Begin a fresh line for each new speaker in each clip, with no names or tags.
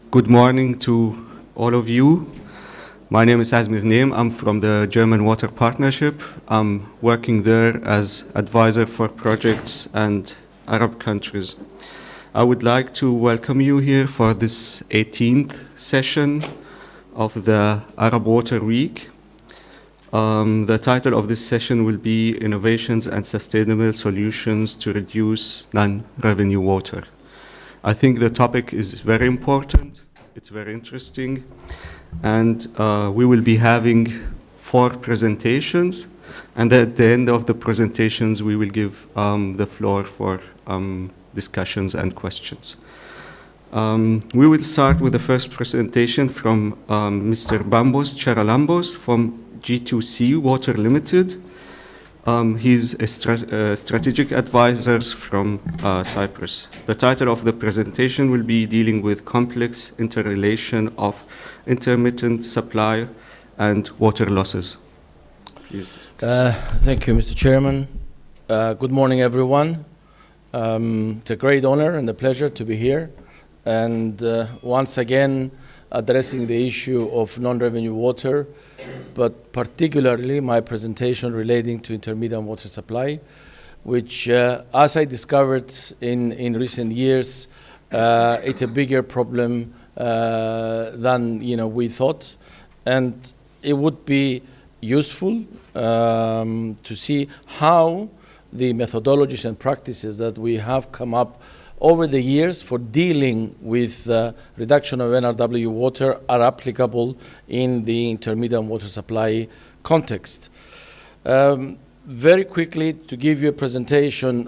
Good morning to all of you. My name is Azmir Neem. I'm from the German Water Partnership. I'm working there as advisor for projects and Arab countries. I would like to welcome you here for this 18th session of the Arab Water Week. The title of this session will be Innovations and Sustainable Solutions to Reduce Non-Revenue Water. I think the topic is very important, it's very interesting, and we will be having 4 presentations, and at the end of the presentations we will give the floor for discussions and questions. We will start with the first presentation from Mr. Bambos Charalambos from G2C Water Limited. He's a strategic advisor from Cyprus. The title of the presentation will be dealing with complex interrelation of intermittent supply and water losses. Please.
Thank you, Mr. Chairman. Good morning, everyone. It's a great honor and a pleasure to be here. And once again, addressing the issue of non-revenue water, but particularly my presentation relating to intermittent water supply, which, as I discovered in recent years, it's a bigger problem than we thought, and it would be useful to see how the methodologies and practices that we have come up over the years for dealing with reduction of NRW water are applicable in the intermittent water supply context. Very quickly, to give you a presentation,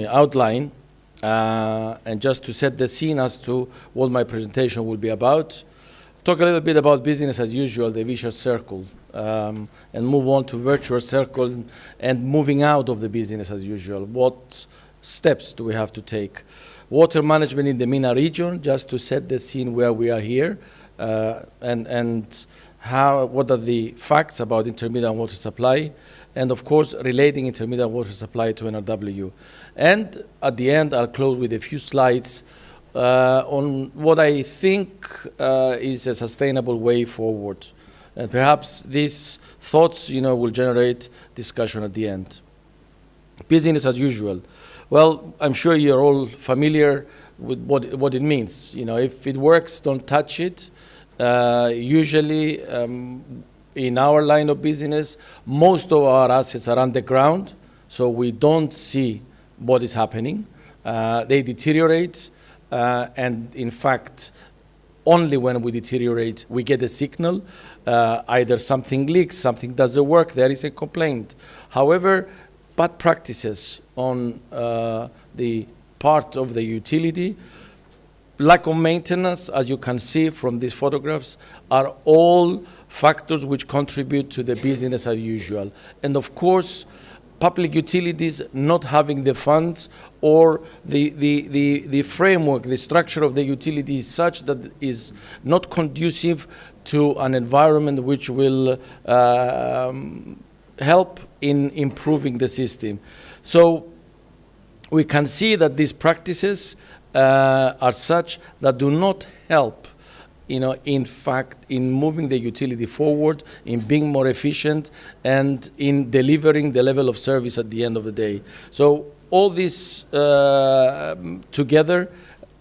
outline, and just to set the scene as to what my presentation will be about, talk a little bit about business as usual, the vicious circle, and move on to virtuous circle and moving out of the business as usual. What steps do we have to take? Water management in the MENA region, just to set the scene where we are here, and what are the facts about intermittent water supply, and of course relating intermittent water supply to NRW. And at the end, I'll close with a few slides on what I think is a sustainable way forward. And perhaps these thoughts will generate discussion at the end. Business as usual. Well, I'm sure you're all familiar with what it means. If it works, don't touch it. Usually, in our line of business, most of our assets are underground, so we don't see what is happening. They deteriorate, and in fact, only when we deteriorate, we get a signal. Either something leaks, something doesn't work, there is a complaint. However, bad practices on the part of the utility, lack of maintenance, as you can see from these photographs, are all factors which contribute to the business as usual. And of course, public utilities not having the funds or the framework, the structure of the utility is such that is not conducive to an environment which will help in improving the system. So we can see that these practices are such that do not help, in fact, in moving the utility forward, in being more efficient, and in delivering the level of service at the end of the day. So all this together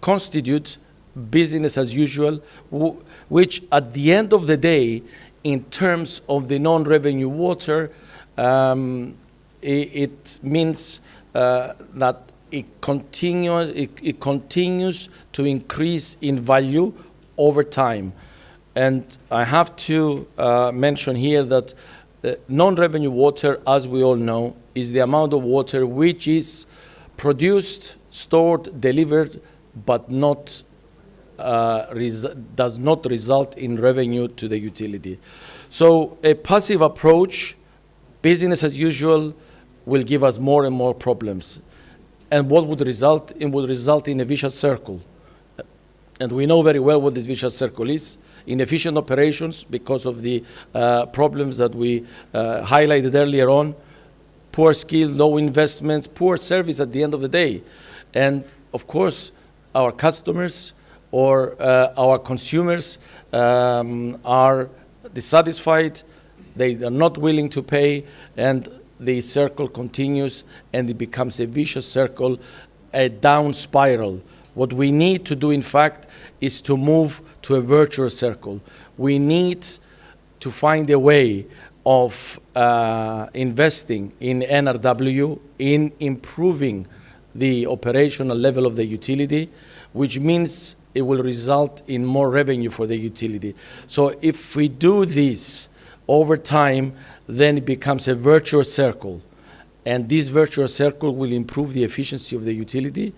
constitute business as usual, which at the end of the day, in terms of the non-revenue water, it means that it continues to increase in value over time. And I have to mention here that non-revenue water, as we all know, is the amount of water which is produced, stored, delivered, but not does not result in revenue to the utility. So a passive approach, business as usual, will give us more and more problems. And what would result? It would result in a vicious circle. And we know very well what this vicious circle is. Inefficient operations because of the problems that we highlighted earlier on, poor skill, low investments, poor service at the end of the day. And of course, our customers or our consumers are dissatisfied, they are not willing to pay, and the circle continues and it becomes a vicious circle, a down spiral. What we need to do, in fact, is to move to a virtuous circle. We need to find a way of investing in NRW, in improving the operational level of the utility, which means it will result in more revenue for the utility. So if we do this over time, then it becomes a virtuous circle. And this virtuous circle will improve the efficiency of the utility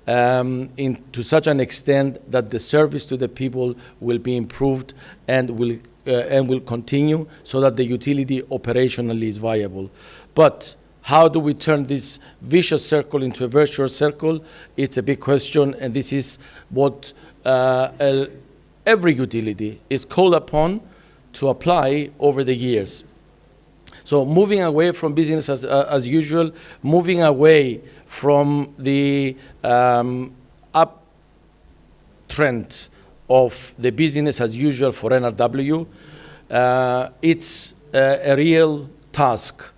to such an extent that the service to the people will be improved and will continue so that the utility operationally is viable. But how do we turn this vicious circle into a virtuous circle? It's a big question, and this is what every utility is called upon to apply over the years. So moving away from business as usual, moving away from the uptrend of the business as usual for NRW, it's a real task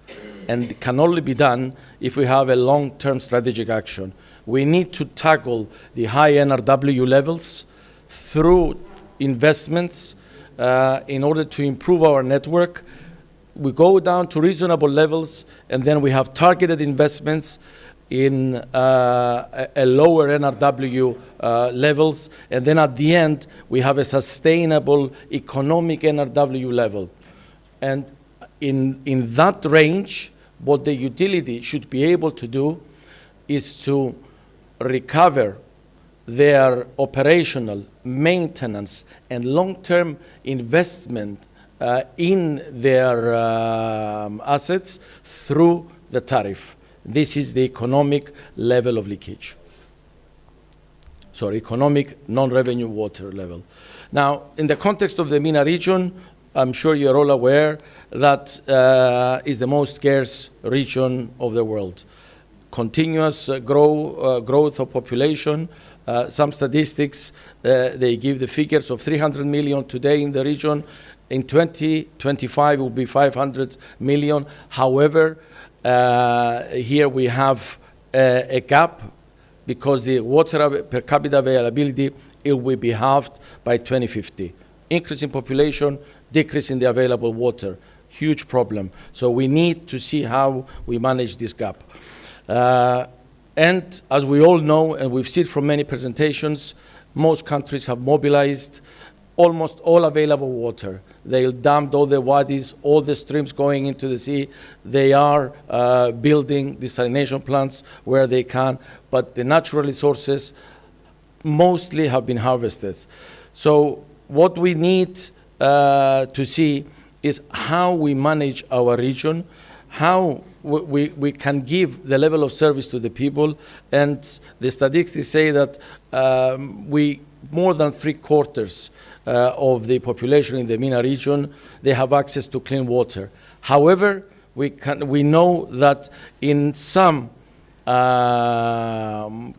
and can only be done if we have a long-term strategic action. We need to tackle the high NRW levels through investments in order to improve our network. We go down to reasonable levels, and then we have targeted investments in a lower NRW levels, and then at the end, we have a sustainable economic NRW level. And in that range, what the utility should be able to do is to recover their operational, maintenance, and long-term investment in their assets through the tariff. This is the economic level of leakage. Sorry, economic non-revenue water level. Now, in the context of the MENA region, I'm sure you're all aware that is the most scarce region of the world. Continuous growth of population. Some statistics, they give the figures of 300 million today in the region. In 2025, it will be 500 million. However, here we have a gap because the water per capita availability, it will be halved by 2050. Increase in population, decrease in the available water, huge problem. So we need to see how we manage this gap. And as we all know, and we've seen from many presentations, most countries have mobilized almost all available water. They dumped all the wadis, all the streams going into the sea. They are building desalination plants where they can, but the natural resources mostly have been harvested. So what we need to see is how we manage our region, how we can give the level of service to the people. And the statistics say that more than 3/4 of the population in the MENA region, they have access to clean water. However, we know that in some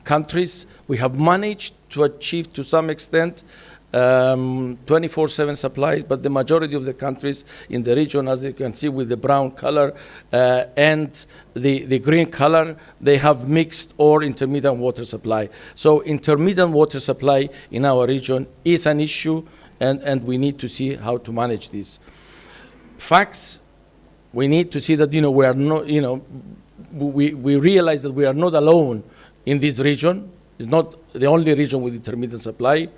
countries, we have managed to achieve to some extent 24/7 supplies, but the majority of the countries in the region, as you can see with the brown color and the green color, they have mixed or intermittent water supply. So intermittent water supply in our region is an issue, and we need to see how to manage this. Facts, we need to see that, we are not, we realize that we are not alone in this region. It's not the only region with intermittent supply.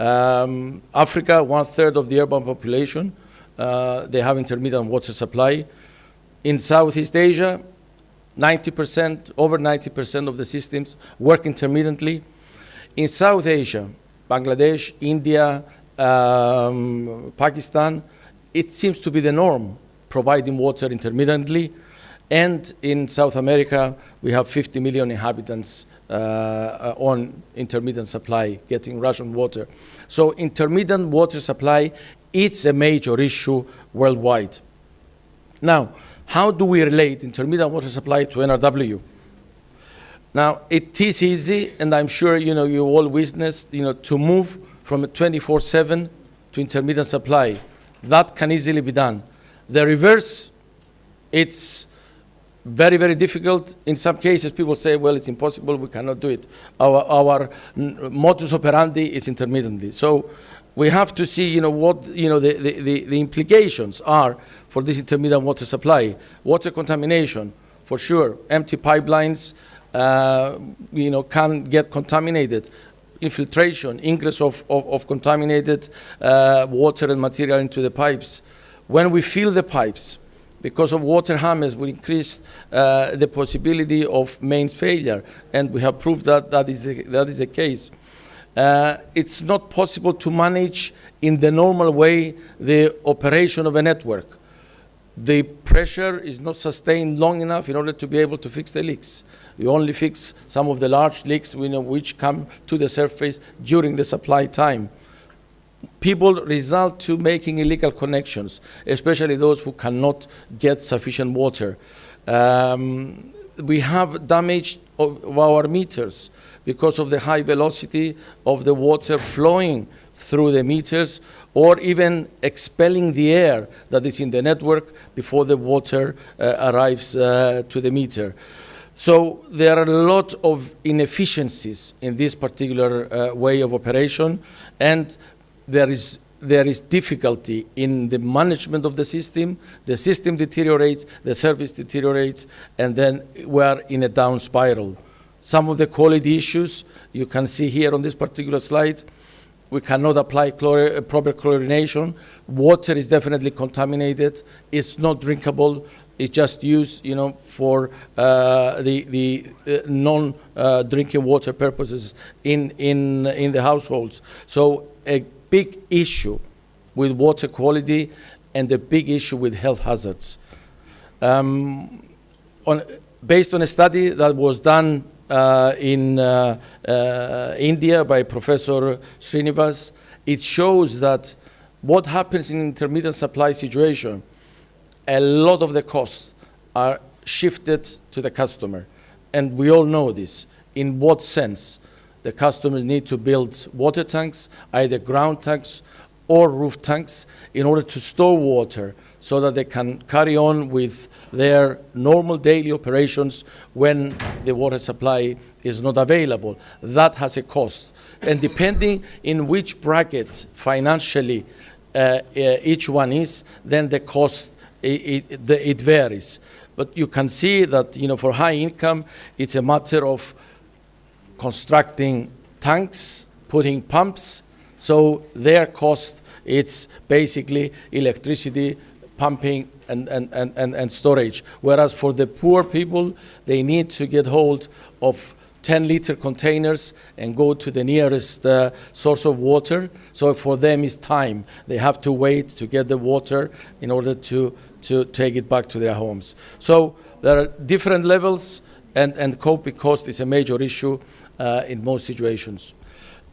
Africa, 1/3 of the urban population, they have intermittent water supply. In Southeast Asia, 90%, over 90% of the systems work intermittently. In South Asia, Bangladesh, India, Pakistan, it seems to be the norm, providing water intermittently. And in South America, we have 50 million inhabitants on intermittent supply, getting ration water. So intermittent water supply, it's a major issue worldwide. Now, how do we relate intermittent water supply to NRW? Now, it is easy, and I'm sure you all witnessed, to move from a 24/7 to intermittent supply. That can easily be done. The reverse, it's very, very difficult. In some cases, people say, well, it's impossible, we cannot do it. Our modus operandi is intermittently. So we have to see, what the implications are for this intermittent water supply. Water contamination, for sure. Empty pipelines, can get contaminated. Infiltration, ingress of contaminated water and material into the pipes. When we fill the pipes, because of water hammers, we increase the possibility of mains failure, and we have proved that is the case. It's not possible to manage in the normal way the operation of a network. The pressure is not sustained long enough in order to be able to fix the leaks. You only fix some of the large leaks which come to the surface during the supply time. People result to making illegal connections, especially those who cannot get sufficient water. We have damage of our meters because of the high velocity of the water flowing through the meters, or even expelling the air that is in the network before the water arrives to the meter. So there are a lot of inefficiencies in this particular way of operation, and there is difficulty in the management of the system deteriorates, the service deteriorates, and then we are in a down spiral. Some of the quality issues you can see here on this particular slide. We cannot apply proper chlorination. Water is definitely contaminated. It's not drinkable. It's just used, for the non-drinking water purposes in the households. So a big issue with water quality and a big issue with health hazards. Based on a study that was done in India by Professor Srinivas, it shows that what happens in intermittent supply situation, a lot of the costs are shifted to the customer. And we all know this. In what sense? The customers need to build water tanks, either ground tanks or roof tanks, in order to store water so that they can carry on with their normal daily operations when the water supply is not available. That has a cost. And depending in which bracket financially each one is, then the cost, it varies. But you can see that, for high income, it's a matter of constructing tanks, putting pumps. So their cost, it's basically electricity, pumping, and storage. Whereas for the poor people, they need to get hold of 10-liter containers and go to the nearest source of water. So for them, it's time. They have to wait to get the water in order to take it back to their homes. So there are different levels, and coping cost is a major issue in most situations.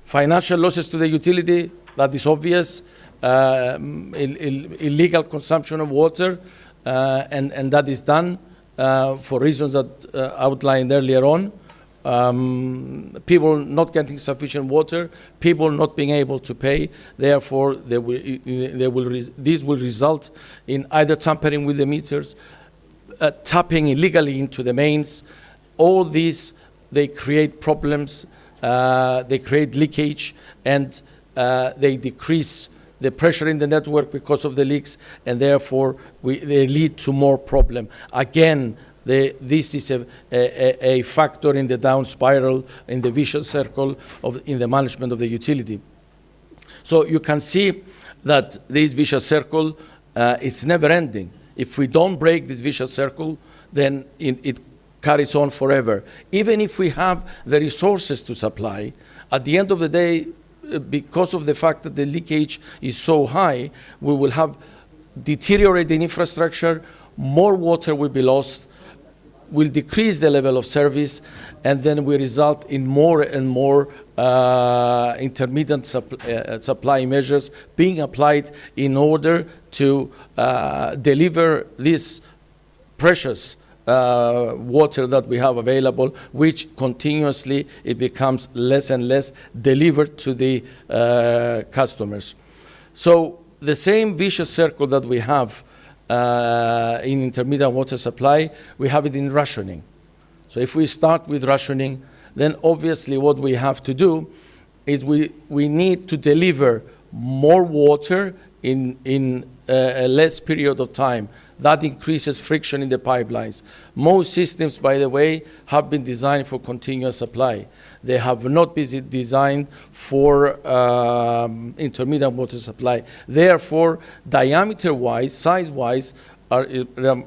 Financial losses to the utility, that is obvious. Illegal consumption of water, and that is done for reasons that outlined earlier on. People not getting sufficient water, people not being able to pay, therefore this will result in either tampering with the meters, tapping illegally into the mains. All these, they create problems, they create leakage, and they decrease the pressure in the network because of the leaks, and therefore they lead to more problem. Again, this is a factor in the down spiral, in the vicious circle in the management of the utility. So you can see that this vicious circle is never ending. If we don't break this vicious circle, then it carries on forever. Even if we have the resources to supply, at the end of the day, because of the fact that the leakage is so high, we will have deteriorating infrastructure, more water will be lost, will decrease the level of service, and then we result in more and more intermittent supply measures being applied in order to deliver this precious water that we have available, which continuously it becomes less and less delivered to the customers. So the same vicious circle that we have in intermittent water supply, we have it in rationing. So if we start with rationing, then obviously what we have to do is we need to deliver more water in a less period of time. That increases friction in the pipelines. Most systems, by the way, have been designed for continuous supply. They have not been designed for intermittent water supply. Therefore, diameter-wise, size-wise, are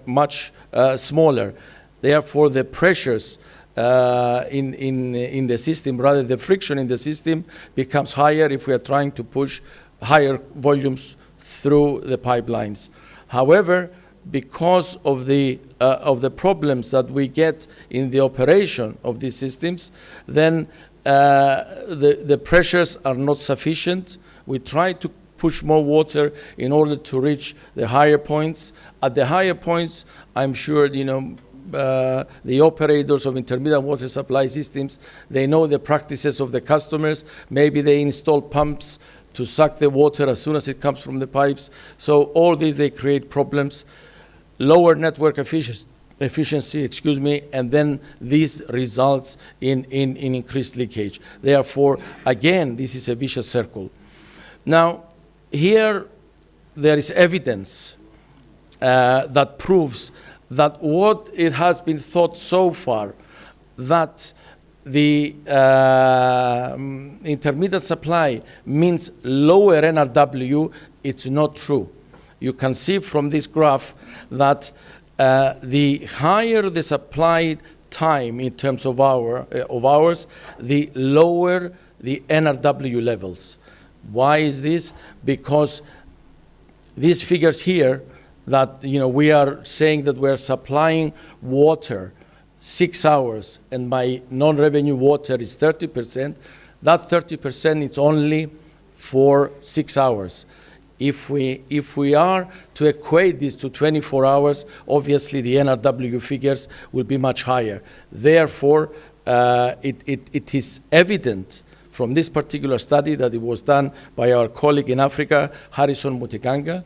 much smaller. Therefore, the pressures in the system, rather the friction in the system, becomes higher if we are trying to push higher volumes through the pipelines. However, because of the problems that we get in the operation of these systems, then the pressures are not sufficient. We try to push more water in order to reach the higher points. At the higher points, I'm sure, the operators of intermittent water supply systems, they know the practices of the customers. Maybe they install pumps to suck the water as soon as it comes from the pipes. So all these, they create problems. Lower network efficiency, and then this results in increased leakage. Therefore, again, this is a vicious circle. Now, here there is evidence that proves that what it has been thought so far, that the intermittent supply means lower NRW, it's not true. You can see from this graph that the higher the supply time in terms of hours, the lower the NRW levels. Why is this? Because these figures here that we are saying that we are supplying water 6 hours and my non-revenue water is 30%, that 30% is only for 6 hours. If we are to equate this to 24 hours, obviously the NRW figures will be much higher. Therefore, it is evident from this particular study that it was done by our colleague in Africa, Harrison Mutikanga,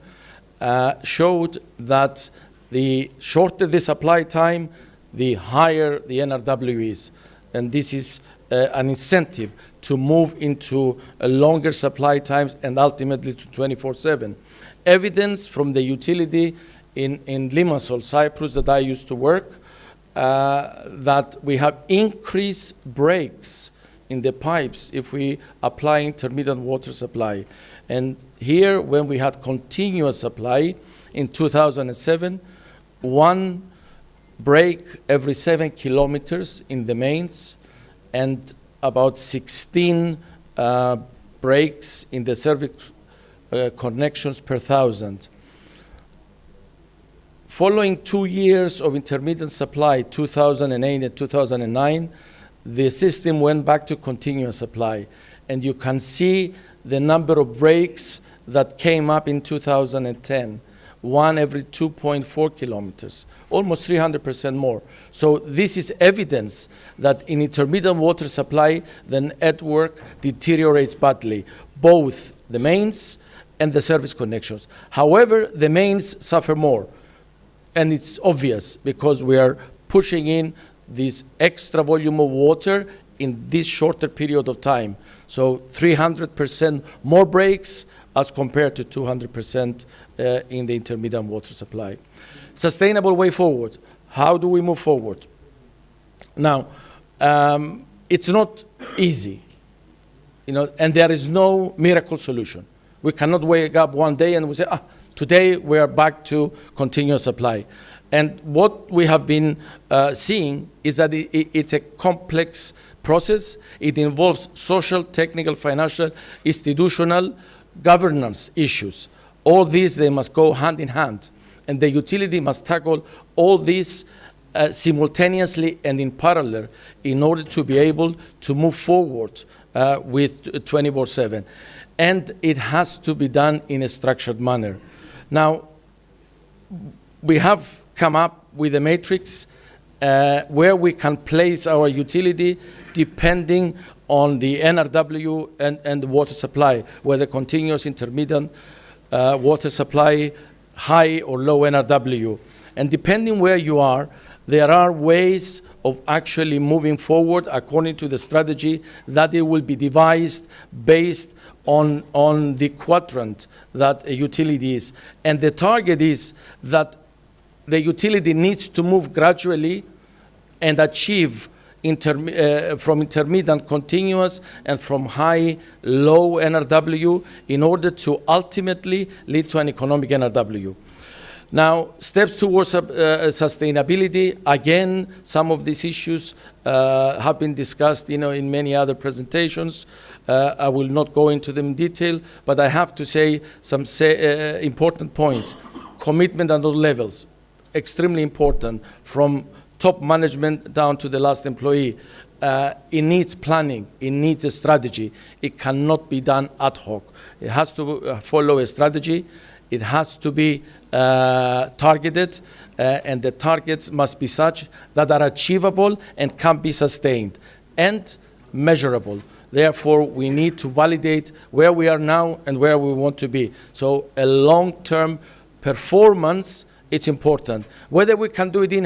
showed that the shorter the supply time, the higher the NRW is. And this is an incentive to move into longer supply times and ultimately to 24/7. Evidence from the utility in Limassol, Cyprus, that I used to work, that we have increased breaks in the pipes if we apply intermittent water supply. And here, when we had continuous supply in 2007, one break every 7 kilometers in the mains, and about 16 breaks in the service connections per 1,000. Following 2 years of intermittent supply, 2008 and 2009, the system went back to continuous supply. And you can see the number of breaks that came up in 2010, one every 2.4 kilometers, almost 300% more. So this is evidence that in intermittent water supply, the network deteriorates badly, both the mains and the service connections. However, the mains suffer more. And it's obvious because we are pushing in this extra volume of water in this shorter period of time. So 300% more breaks as compared to 200% in the intermittent water supply. Sustainable way forward. How do we move forward? Now, it's not easy, and there is no miracle solution. We cannot wake up one day and we say, today we are back to continuous supply. And what we have been seeing is that it's a complex process. It involves social, technical, financial, institutional, governance issues. All these, they must go hand in hand. And the utility must tackle all these simultaneously and in parallel in order to be able to move forward with 24/7. And it has to be done in a structured manner. Now, we have come up with a matrix where we can place our utility depending on the NRW and the water supply, whether continuous, intermittent water supply, high or low NRW. And depending where you are, there are ways of actually moving forward according to the strategy that it will be devised based on the quadrant that a utility is. And the target is that the utility needs to move gradually and achieve from intermittent continuous and from high low NRW in order to ultimately lead to an economic NRW. Now, steps towards sustainability, again, some of these issues have been discussed in many other presentations. I will not go into them in detail, but I have to say some important points. Commitment at all levels, extremely important, from top management down to the last employee. It needs planning, it needs a strategy. It cannot be done ad hoc. It has to follow a strategy. It has to be targeted, and the targets must be such that are achievable and can be sustained and measurable. Therefore, we need to validate where we are now and where we want to be. So a long-term performance, it's important. Whether we can do it in